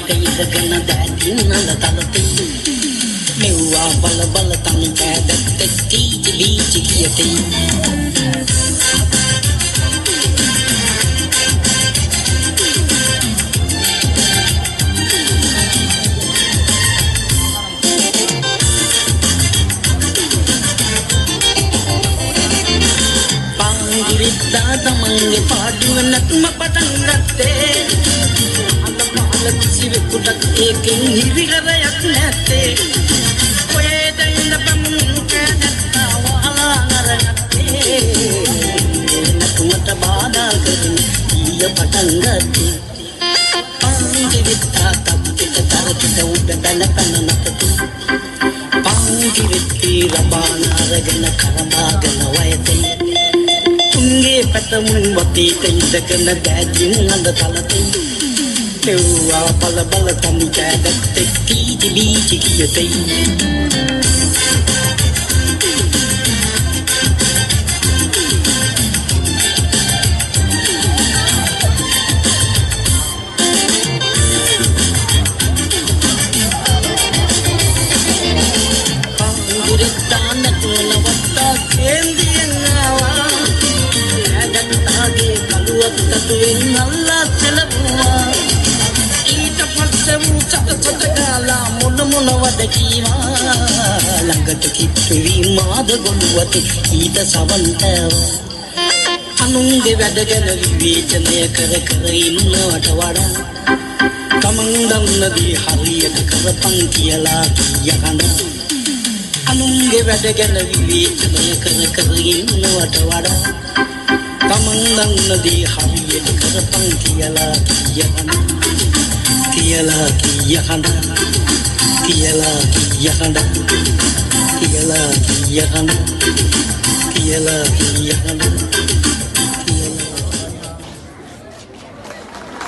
ඉඳගෙන දැතින් නල තලතේ මෙව්වා බල බල තනි කෑදත් කීචි බීචි කියතේ තමන්ගේ පාඩුව නැතුම පටන් ගත්තේ අද පාල කිසිවෙකුටත් ඒකෙන් හිරිලවයක් නැත්තේ ඔයද ඉඳපමුන් කෑදත්තා වහලා නරගත්තේ නැතුමට බාධා කරමින් ඊය පටන් ගත්තේ පංගිවිත්තා තප්පිට තරකිට උඩ බැන පැන නතතු පංගිවිත්ති රබාන අරගෙන කරබාගෙන වයතේ උන්ගේ පැතමුන් වටේට ඉඳගෙන දැදින් අඳ තලතේ මෙව්වා බල බල තනි කෑදත් කීචි බීචි කියතේ තතුවෙන් අල්ලා තෙලපුවා ඊට පස්සේ මු චක චක ගාලා මොන මොනවද කීවා ළඟට කිප්පෙවි මාද ගොළුවට ඊට සවන්ත අනුන්ගේ වැඩ ගැන විවේචනය කර කර ඉන්නවට වඩා තමන් දන්නදී හරියට කරපන් කියලා කියකන අනුන්ගේ වැඩ ගැන විවේචනය කර කර ඉන්නවට වඩා තමන් දන්නදී හරියට කරපන් කියලා කියහන කියලා කියහන කියලා කියහන කියලා කියහන කියලා කියහන